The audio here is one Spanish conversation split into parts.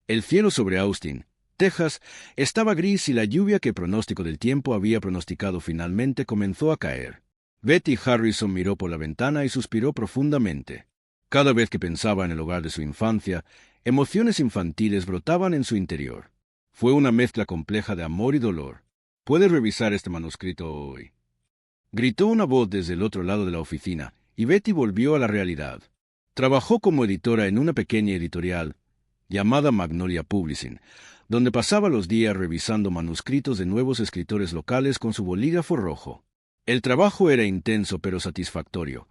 El cielo sobre Austin, Texas, estaba gris y la lluvia que el pronóstico del tiempo había pronosticado finalmente comenzó a caer. Betty Harrison miró por la ventana y suspiró profundamente. Cada vez que pensaba en el hogar de su infancia, emociones infantiles brotaban en su interior. Fue una mezcla compleja de amor y dolor. «¿Puedes revisar este manuscrito hoy?», gritó una voz desde el otro lado de la oficina, y Betty volvió a la realidad. Trabajó como editora en una pequeña editorial llamada Magnolia Publishing, donde pasaba los días revisando manuscritos de nuevos escritores locales con su bolígrafo rojo. El trabajo era intenso pero satisfactorio.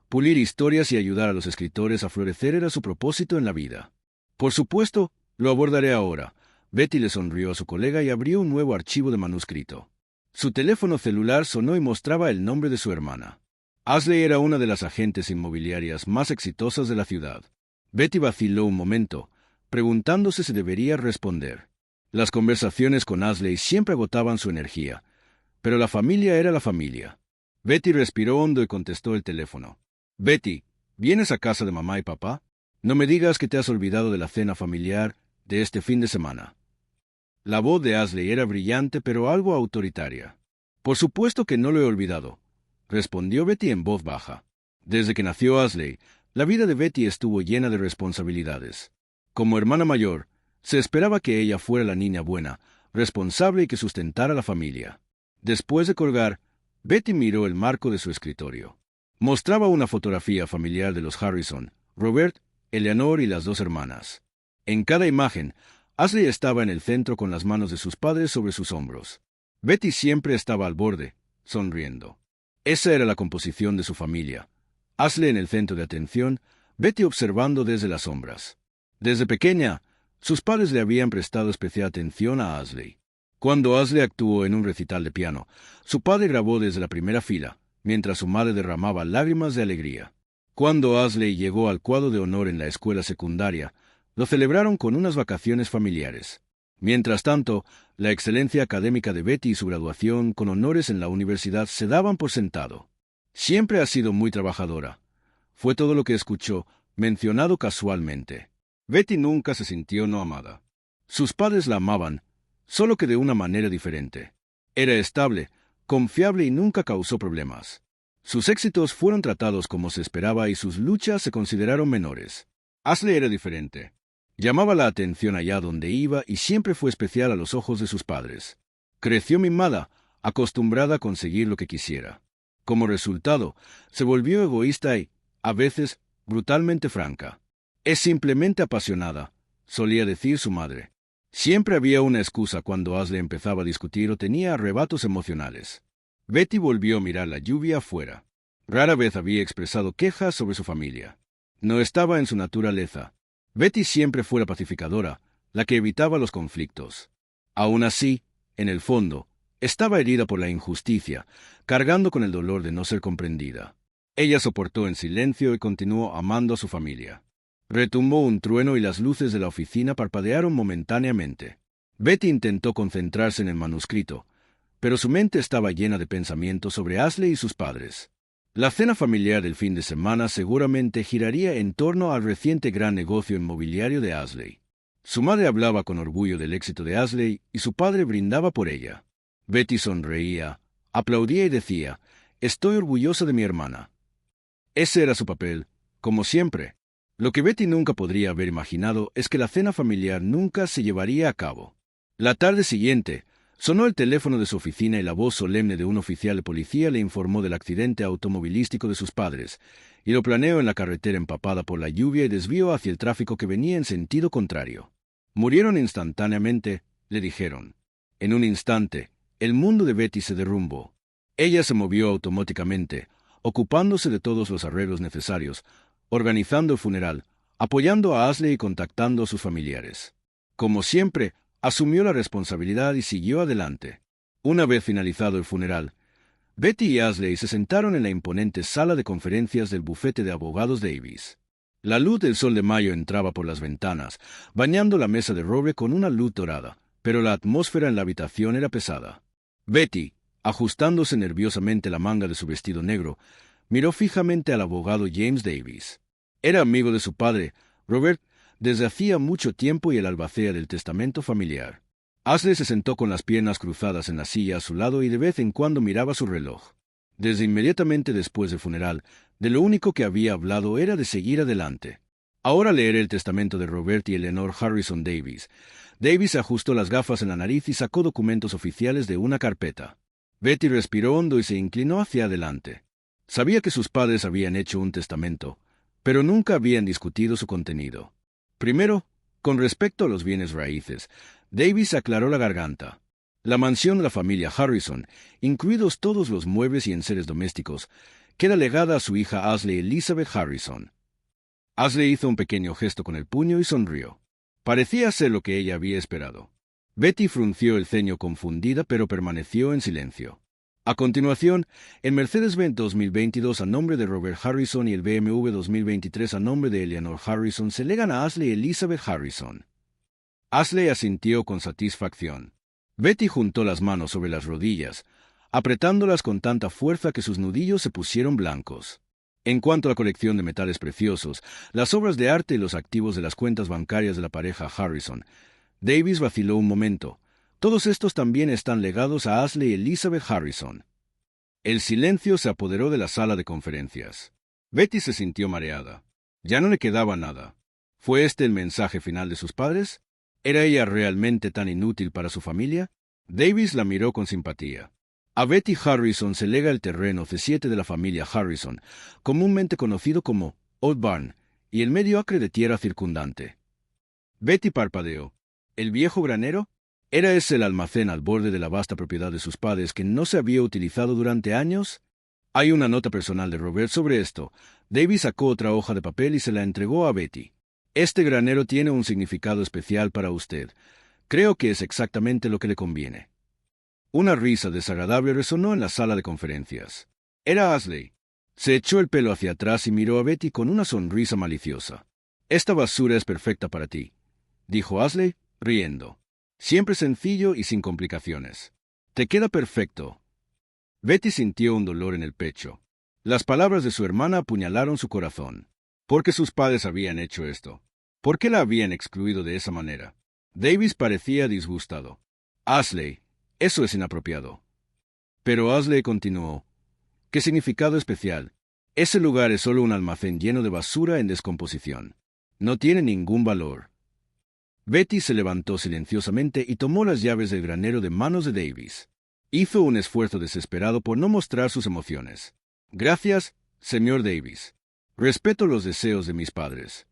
Pulir historias y ayudar a los escritores a florecer era su propósito en la vida. «Por supuesto, lo abordaré ahora». Betty le sonrió a su colega y abrió un nuevo archivo de manuscrito. Su teléfono celular sonó y mostraba el nombre de su hermana. Ashley era una de las agentes inmobiliarias más exitosas de la ciudad. Betty vaciló un momento, preguntándose si debería responder. Las conversaciones con Ashley siempre agotaban su energía, pero la familia era la familia. Betty respiró hondo y contestó el teléfono. «Betty, ¿vienes a casa de mamá y papá? No me digas que te has olvidado de la cena familiar de este fin de semana». La voz de Ashley era brillante pero algo autoritaria. «Por supuesto que no lo he olvidado», respondió Betty en voz baja. Desde que nació Ashley, la vida de Betty estuvo llena de responsabilidades. Como hermana mayor, se esperaba que ella fuera la niña buena, responsable y que sustentara la familia. Después de colgar, Betty miró el marco de su escritorio. Mostraba una fotografía familiar de los Harrison, Robert, Eleanor y las dos hermanas. En cada imagen, Ashley estaba en el centro con las manos de sus padres sobre sus hombros. Betty siempre estaba al borde, sonriendo. Esa era la composición de su familia. Ashley en el centro de atención, Betty observando desde las sombras. Desde pequeña, sus padres le habían prestado especial atención a Ashley. Cuando Ashley actuó en un recital de piano, su padre grabó desde la primera fila, mientras su madre derramaba lágrimas de alegría. Cuando Ashley llegó al cuadro de honor en la escuela secundaria, lo celebraron con unas vacaciones familiares. Mientras tanto, la excelencia académica de Betty y su graduación con honores en la universidad se daban por sentado. «Siempre ha sido muy trabajadora», fue todo lo que escuchó, mencionado casualmente. Betty nunca se sintió no amada. Sus padres la amaban, solo que de una manera diferente. Era estable, confiable y nunca causó problemas. Sus éxitos fueron tratados como se esperaba y sus luchas se consideraron menores. Ashley era diferente. Llamaba la atención allá donde iba y siempre fue especial a los ojos de sus padres. Creció mimada, acostumbrada a conseguir lo que quisiera. Como resultado, se volvió egoísta y, a veces, brutalmente franca. «Es simplemente apasionada», solía decir su madre. Siempre había una excusa cuando Ashley empezaba a discutir o tenía arrebatos emocionales. Betty volvió a mirar la lluvia afuera. Rara vez había expresado quejas sobre su familia. No estaba en su naturaleza. Betty siempre fue la pacificadora, la que evitaba los conflictos. Aún así, en el fondo, estaba herida por la injusticia, cargando con el dolor de no ser comprendida. Ella soportó en silencio y continuó amando a su familia. Retumbó un trueno y las luces de la oficina parpadearon momentáneamente. Betty intentó concentrarse en el manuscrito, pero su mente estaba llena de pensamientos sobre Ashley y sus padres. La cena familiar del fin de semana seguramente giraría en torno al reciente gran negocio inmobiliario de Ashley. Su madre hablaba con orgullo del éxito de Ashley y su padre brindaba por ella. Betty sonreía, aplaudía y decía, «Estoy orgullosa de mi hermana». Ese era su papel, como siempre. Lo que Betty nunca podría haber imaginado es que la cena familiar nunca se llevaría a cabo. La tarde siguiente, sonó el teléfono de su oficina y la voz solemne de un oficial de policía le informó del accidente automovilístico de sus padres, y lo planeó en la carretera empapada por la lluvia y desvió hacia el tráfico que venía en sentido contrario. «Murieron instantáneamente», le dijeron. En un instante, el mundo de Betty se derrumbó. Ella se movió automáticamente, ocupándose de todos los arreglos necesarios, organizando el funeral, apoyando a Ashley y contactando a sus familiares. Como siempre, asumió la responsabilidad y siguió adelante. Una vez finalizado el funeral, Betty y Ashley se sentaron en la imponente sala de conferencias del bufete de abogados Davis. La luz del sol de mayo entraba por las ventanas, bañando la mesa de roble con una luz dorada, pero la atmósfera en la habitación era pesada. Betty, ajustándose nerviosamente la manga de su vestido negro, miró fijamente al abogado James Davis. Era amigo de su padre, Robert, desde hacía mucho tiempo y el albacea del testamento familiar. Ashley se sentó con las piernas cruzadas en la silla a su lado y de vez en cuando miraba su reloj. Desde inmediatamente después del funeral, de lo único que había hablado era de seguir adelante. Ahora leeré el testamento de Robert y Eleanor Harrison Davis. Davis ajustó las gafas en la nariz y sacó documentos oficiales de una carpeta. Betty respiró hondo y se inclinó hacia adelante. Sabía que sus padres habían hecho un testamento, pero nunca habían discutido su contenido. Primero, con respecto a los bienes raíces, Davis aclaró la garganta. La mansión de la familia Harrison, incluidos todos los muebles y enseres domésticos, queda legada a su hija Ashley Elizabeth Harrison. Ashley hizo un pequeño gesto con el puño y sonrió. Parecía ser lo que ella había esperado. Betty frunció el ceño confundida, pero permaneció en silencio. A continuación, el Mercedes-Benz 2022 a nombre de Robert Harrison y el BMW 2023 a nombre de Eleanor Harrison se legan a Ashley Elizabeth Harrison. Ashley asintió con satisfacción. Betty juntó las manos sobre las rodillas, apretándolas con tanta fuerza que sus nudillos se pusieron blancos. En cuanto a la colección de metales preciosos, las obras de arte y los activos de las cuentas bancarias de la pareja Harrison, Davis vaciló un momento. Todos estos también están legados a Ashley Elizabeth Harrison. El silencio se apoderó de la sala de conferencias. Betty se sintió mareada. Ya no le quedaba nada. ¿Fue este el mensaje final de sus padres? ¿Era ella realmente tan inútil para su familia? Davis la miró con simpatía. A Betty Harrison se lega el terreno C7 de la familia Harrison, comúnmente conocido como Old Barn, y el medio acre de tierra circundante. Betty parpadeó. ¿El viejo granero? ¿Era ese el almacén al borde de la vasta propiedad de sus padres que no se había utilizado durante años? Hay una nota personal de Robert sobre esto. Davis sacó otra hoja de papel y se la entregó a Betty. Este granero tiene un significado especial para usted. Creo que es exactamente lo que le conviene. Una risa desagradable resonó en la sala de conferencias. Era Ashley. Se echó el pelo hacia atrás y miró a Betty con una sonrisa maliciosa. «Esta basura es perfecta para ti», dijo Ashley, riendo. «Siempre sencillo y sin complicaciones. Te queda perfecto». Betty sintió un dolor en el pecho. Las palabras de su hermana apuñalaron su corazón. ¿Por qué sus padres habían hecho esto? ¿Por qué la habían excluido de esa manera? Davis parecía disgustado. «Ashley, eso es inapropiado». Pero Ashley continuó. «¿Qué significado especial? Ese lugar es solo un almacén lleno de basura en descomposición. No tiene ningún valor». Betty se levantó silenciosamente y tomó las llaves del granero de manos de Davis. Hizo un esfuerzo desesperado por no mostrar sus emociones. «Gracias, señor Davis. Respeto los deseos de mis padres».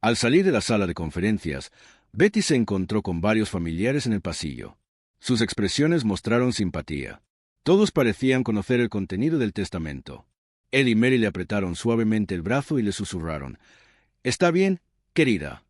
Al salir de la sala de conferencias, Betty se encontró con varios familiares en el pasillo. Sus expresiones mostraron simpatía. Todos parecían conocer el contenido del testamento. Ed y Mary le apretaron suavemente el brazo y le susurraron: «¿Está bien, querida?».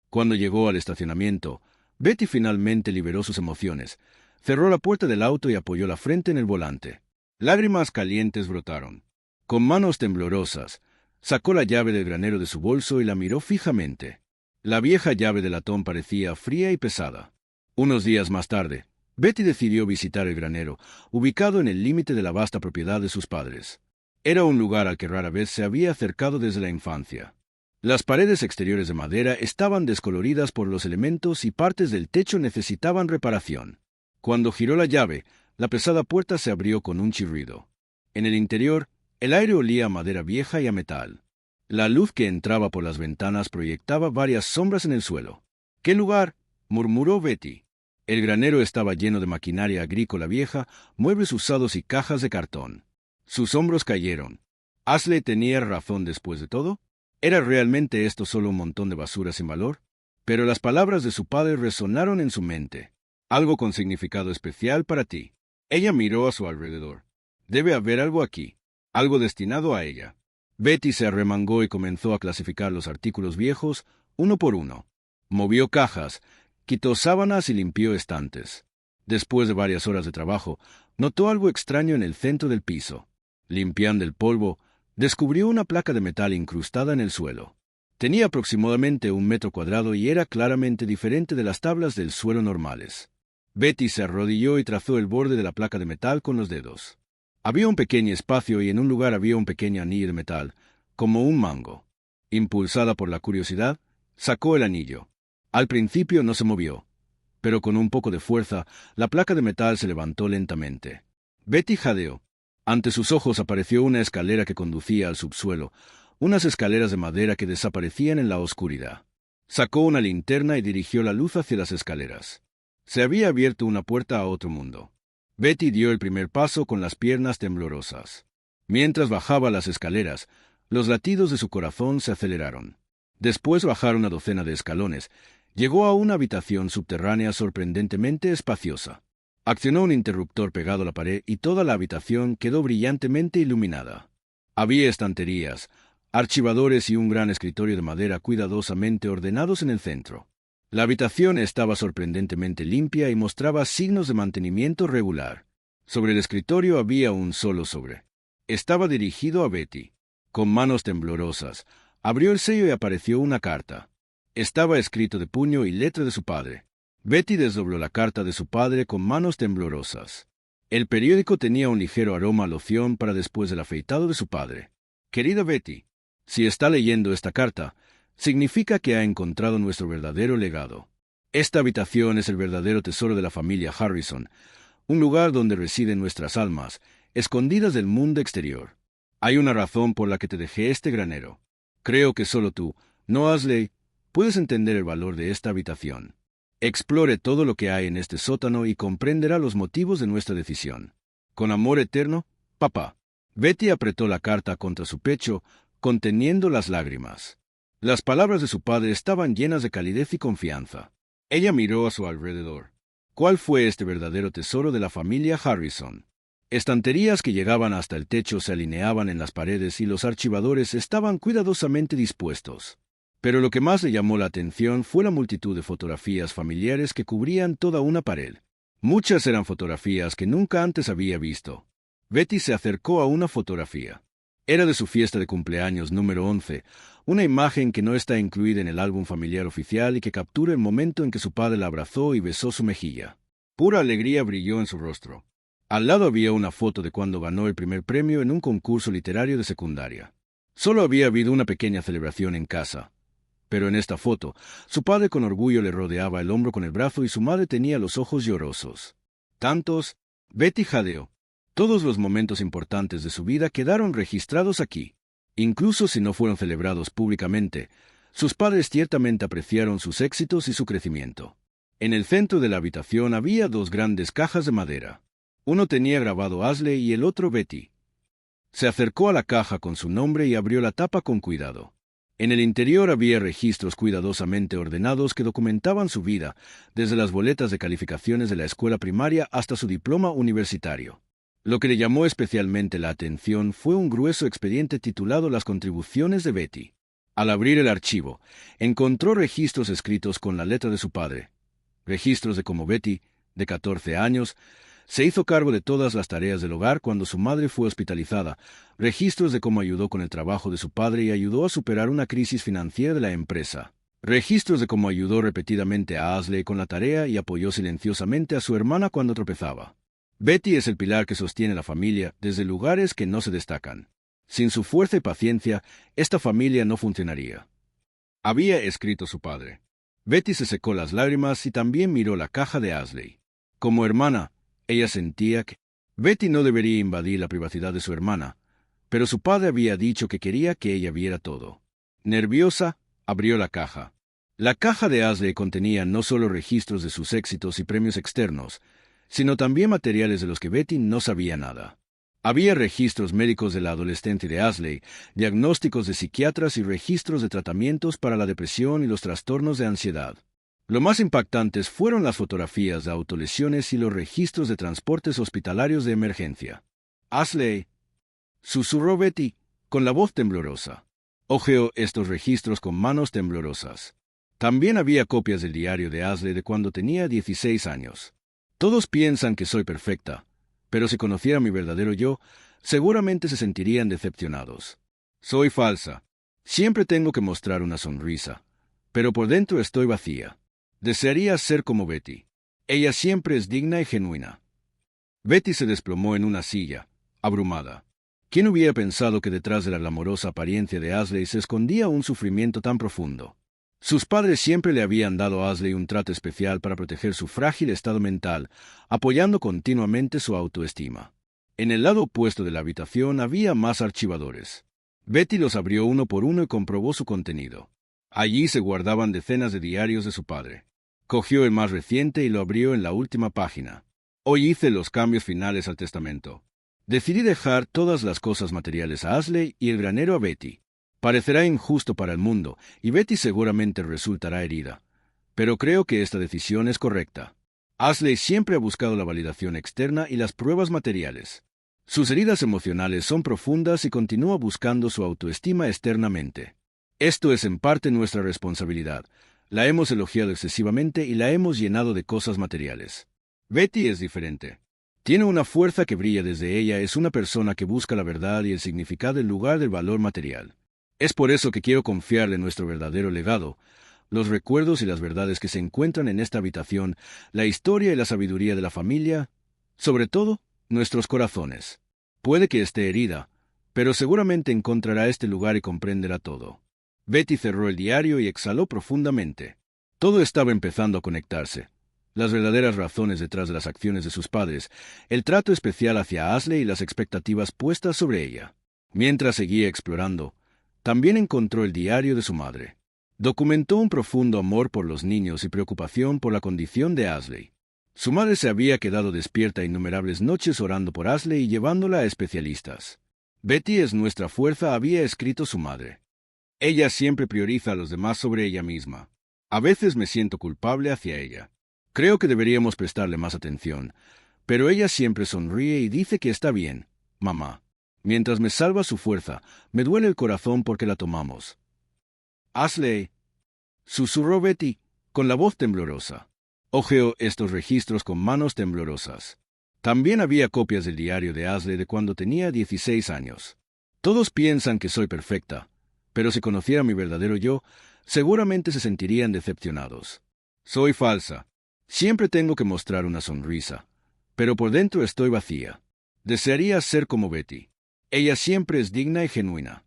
Cuando llegó al estacionamiento, Betty finalmente liberó sus emociones, cerró la puerta del auto y apoyó la frente en el volante. Lágrimas calientes brotaron. Con manos temblorosas, sacó la llave del granero de su bolso y la miró fijamente. La vieja llave de latón parecía fría y pesada. Unos días más tarde, Betty decidió visitar el granero, ubicado en el límite de la vasta propiedad de sus padres. Era un lugar al que rara vez se había acercado desde la infancia. Las paredes exteriores de madera estaban descoloridas por los elementos y partes del techo necesitaban reparación. Cuando giró la llave, la pesada puerta se abrió con un chirrido. En el interior, el aire olía a madera vieja y a metal. La luz que entraba por las ventanas proyectaba varias sombras en el suelo. «¿Qué lugar?», murmuró Betty. El granero estaba lleno de maquinaria agrícola vieja, muebles usados y cajas de cartón. Sus hombros cayeron. ¿Ashley tenía razón después de todo? ¿Era realmente esto solo un montón de basura sin valor? Pero las palabras de su padre resonaron en su mente. «Algo con significado especial para ti». Ella miró a su alrededor. «Debe haber algo aquí, algo destinado a ella». Betty se arremangó y comenzó a clasificar los artículos viejos, uno por uno. Movió cajas, quitó sábanas y limpió estantes. Después de varias horas de trabajo, notó algo extraño en el centro del piso. Limpiando el polvo, descubrió una placa de metal incrustada en el suelo. Tenía aproximadamente 1 metro cuadrado y era claramente diferente de las tablas del suelo normales. Betty se arrodilló y trazó el borde de la placa de metal con los dedos. Había un pequeño espacio y en un lugar había un pequeño anillo de metal, como un mango. Impulsada por la curiosidad, Sacó el anillo. Al principio no se movió, pero con un poco de fuerza, la placa de metal se levantó lentamente. Betty jadeó. Ante sus ojos apareció una escalera que conducía al subsuelo, unas escaleras de madera que desaparecían en la oscuridad. Sacó una linterna y dirigió la luz hacia las escaleras. Se había abierto una puerta a otro mundo. Betty dio el primer paso con las piernas temblorosas. Mientras bajaba las escaleras, los latidos de su corazón se aceleraron. Después de bajar una docena de escalones, llegó a una habitación subterránea sorprendentemente espaciosa. Accionó un interruptor pegado a la pared y toda la habitación quedó brillantemente iluminada. Había estanterías, archivadores y un gran escritorio de madera cuidadosamente ordenados en el centro. La habitación estaba sorprendentemente limpia y mostraba signos de mantenimiento regular. Sobre el escritorio había un solo sobre. Estaba dirigido a Betty. Con manos temblorosas, abrió el sello y apareció una carta. Estaba escrito de puño y letra de su padre. Betty desdobló la carta de su padre con manos temblorosas. El periódico tenía un ligero aroma a loción para después del afeitado de su padre. Querida Betty, si está leyendo esta carta, significa que ha encontrado nuestro verdadero legado. Esta habitación es el verdadero tesoro de la familia Harrison, un lugar donde residen nuestras almas, escondidas del mundo exterior. Hay una razón por la que te dejé este granero. Creo que solo tú, no Ashley, puedes entender el valor de esta habitación. Explore todo lo que hay en este sótano y comprenderá los motivos de nuestra decisión. Con amor eterno, papá. Betty apretó la carta contra su pecho, conteniendo las lágrimas. Las palabras de su padre estaban llenas de calidez y confianza. Ella miró a su alrededor. ¿Cuál fue este verdadero tesoro de la familia Harrison? Estanterías que llegaban hasta el techo se alineaban en las paredes y los archivadores estaban cuidadosamente dispuestos. Pero lo que más le llamó la atención fue la multitud de fotografías familiares que cubrían toda una pared. Muchas eran fotografías que nunca antes había visto. Betty se acercó a una fotografía. Era de su fiesta de cumpleaños número 11, una imagen que no está incluida en el álbum familiar oficial y que captura el momento en que su padre la abrazó y besó su mejilla. Pura alegría brilló en su rostro. Al lado había una foto de cuando ganó el primer premio en un concurso literario de secundaria. Solo había habido una pequeña celebración en casa. Pero en esta foto, su padre con orgullo le rodeaba el hombro con el brazo y su madre tenía los ojos llorosos. Tantos, Betty jadeó. Todos los momentos importantes de su vida quedaron registrados aquí. Incluso si no fueron celebrados públicamente, sus padres ciertamente apreciaron sus éxitos y su crecimiento. En el centro de la habitación había dos grandes cajas de madera. Uno tenía grabado Ashley y el otro Betty. Se acercó a la caja con su nombre y abrió la tapa con cuidado. En el interior había registros cuidadosamente ordenados que documentaban su vida, desde las boletas de calificaciones de la escuela primaria hasta su diploma universitario. Lo que le llamó especialmente la atención fue un grueso expediente titulado Las contribuciones de Betty. Al abrir el archivo, encontró registros escritos con la letra de su padre. Registros de cómo Betty, de 14 años, se hizo cargo de todas las tareas del hogar cuando su madre fue hospitalizada, registros de cómo ayudó con el trabajo de su padre y ayudó a superar una crisis financiera de la empresa, registros de cómo ayudó repetidamente a Ashley con la tarea y apoyó silenciosamente a su hermana cuando tropezaba. Betty es el pilar que sostiene la familia desde lugares que no se destacan. Sin su fuerza y paciencia, esta familia no funcionaría. Había escrito su padre. Betty se secó las lágrimas y también miró la caja de Ashley. Como hermana, ella sentía que Betty no debería invadir la privacidad de su hermana, pero su padre había dicho que quería que ella viera todo. Nerviosa, abrió la caja. La caja de Ashley contenía no solo registros de sus éxitos y premios externos, sino también materiales de los que Betty no sabía nada. Había registros médicos de la adolescencia de Ashley, diagnósticos de psiquiatras y registros de tratamientos para la depresión y los trastornos de ansiedad. Lo más impactantes fueron las fotografías de autolesiones y los registros de transportes hospitalarios de emergencia. Ashley, susurró Betty, con la voz temblorosa. Hojeó estos registros con manos temblorosas. También había copias del diario de Ashley de cuando tenía 16 años. Todos piensan que soy perfecta, pero si conociera mi verdadero yo, seguramente se sentirían decepcionados. Soy falsa. Siempre tengo que mostrar una sonrisa, pero por dentro estoy vacía. Desearía ser como Betty. Ella siempre es digna y genuina. Betty se desplomó en una silla, abrumada. ¿Quién hubiera pensado que detrás de la glamorosa apariencia de Ashley se escondía un sufrimiento tan profundo? Sus padres siempre le habían dado a Ashley un trato especial para proteger su frágil estado mental, apoyando continuamente su autoestima. En el lado opuesto de la habitación había más archivadores. Betty los abrió uno por uno y comprobó su contenido. Allí se guardaban decenas de diarios de su padre. Cogió el más reciente y lo abrió en la última página. Hoy hice los cambios finales al testamento. Decidí dejar todas las cosas materiales a Ashley y el granero a Betty. Parecerá injusto para el mundo, y Betty seguramente resultará herida. Pero creo que esta decisión es correcta. Ashley siempre ha buscado la validación externa y las pruebas materiales. Sus heridas emocionales son profundas y continúa buscando su autoestima externamente. Esto es en parte nuestra responsabilidad. La hemos elogiado excesivamente y la hemos llenado de cosas materiales. Betty es diferente. Tiene una fuerza que brilla desde ella, es una persona que busca la verdad y el significado en lugar del valor material. Es por eso que quiero confiarle en nuestro verdadero legado, los recuerdos y las verdades que se encuentran en esta habitación, la historia y la sabiduría de la familia, sobre todo, nuestros corazones. Puede que esté herida, pero seguramente encontrará este lugar y comprenderá todo. Betty cerró el diario y exhaló profundamente. Todo estaba empezando a conectarse. Las verdaderas razones detrás de las acciones de sus padres, el trato especial hacia Ashley y las expectativas puestas sobre ella. Mientras seguía explorando, también encontró el diario de su madre. Documentó un profundo amor por los niños y preocupación por la condición de Ashley. Su madre se había quedado despierta innumerables noches orando por Ashley y llevándola a especialistas. Betty es nuestra fuerza, había escrito su madre. Ella siempre prioriza a los demás sobre ella misma. A veces me siento culpable hacia ella. Creo que deberíamos prestarle más atención, pero ella siempre sonríe y dice que está bien, mamá. Mientras me salva su fuerza, me duele el corazón porque la tomamos. Ashley, susurró Betty, con la voz temblorosa. Ojeó estos registros con manos temblorosas. También había copias del diario de Ashley de cuando tenía 16 años. Todos piensan que soy perfecta, pero si conociera mi verdadero yo, seguramente se sentirían decepcionados. Soy falsa. Siempre tengo que mostrar una sonrisa, pero por dentro estoy vacía. Desearía ser como Betty. Ella siempre es digna y genuina.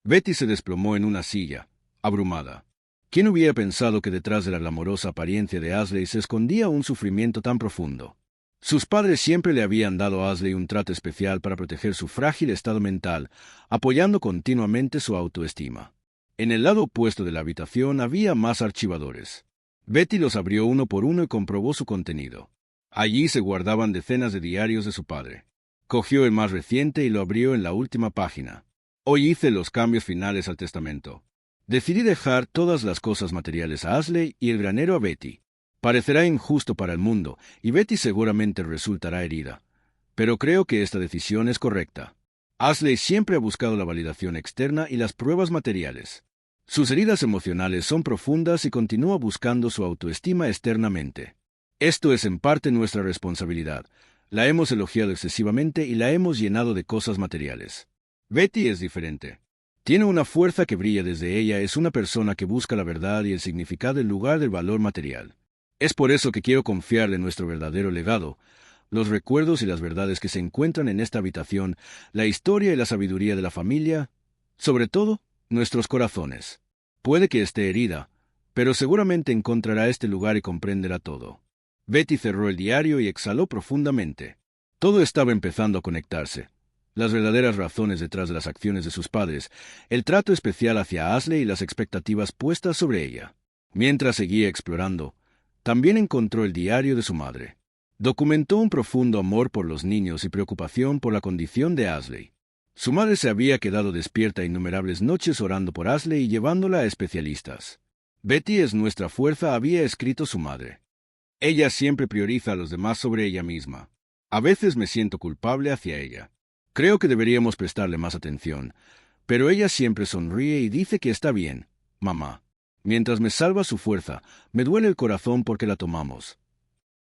Betty se desplomó en una silla, abrumada. ¿Quién hubiera pensado que detrás de la glamorosa apariencia de Ashley se escondía un sufrimiento tan profundo? Sus padres siempre le habían dado a Ashley un trato especial para proteger su frágil estado mental, apoyando continuamente su autoestima. En el lado opuesto de la habitación había más archivadores. Betty los abrió uno por uno y comprobó su contenido. Allí se guardaban decenas de diarios de su padre. Cogió el más reciente y lo abrió en la última página. Hoy hice los cambios finales al testamento. Decidí dejar todas las cosas materiales a Ashley y el granero a Betty. Parecerá injusto para el mundo, y Betty seguramente resultará herida. Pero creo que esta decisión es correcta. Ashley siempre ha buscado la validación externa y las pruebas materiales. Sus heridas emocionales son profundas y continúa buscando su autoestima externamente. Esto es en parte nuestra responsabilidad. La hemos elogiado excesivamente y la hemos llenado de cosas materiales. Betty es diferente. Tiene una fuerza que brilla desde ella, es una persona que busca la verdad y el significado en lugar del valor material. Es por eso que quiero confiarle en nuestro verdadero legado, los recuerdos y las verdades que se encuentran en esta habitación, la historia y la sabiduría de la familia, sobre todo, nuestros corazones. Puede que esté herida, pero seguramente encontrará este lugar y comprenderá todo. Betty cerró el diario y exhaló profundamente. Todo estaba empezando a conectarse. Las verdaderas razones detrás de las acciones de sus padres, el trato especial hacia Ashley y las expectativas puestas sobre ella. Mientras seguía explorando, también encontró el diario de su madre. Documentó un profundo amor por los niños y preocupación por la condición de Ashley. Su madre se había quedado despierta innumerables noches orando por Ashley y llevándola a especialistas. Betty es nuestra fuerza, había escrito su madre. Ella siempre prioriza a los demás sobre ella misma. A veces me siento culpable hacia ella. Creo que deberíamos prestarle más atención, pero ella siempre sonríe y dice que está bien, mamá. Mientras me salva su fuerza, me duele el corazón porque la tomamos.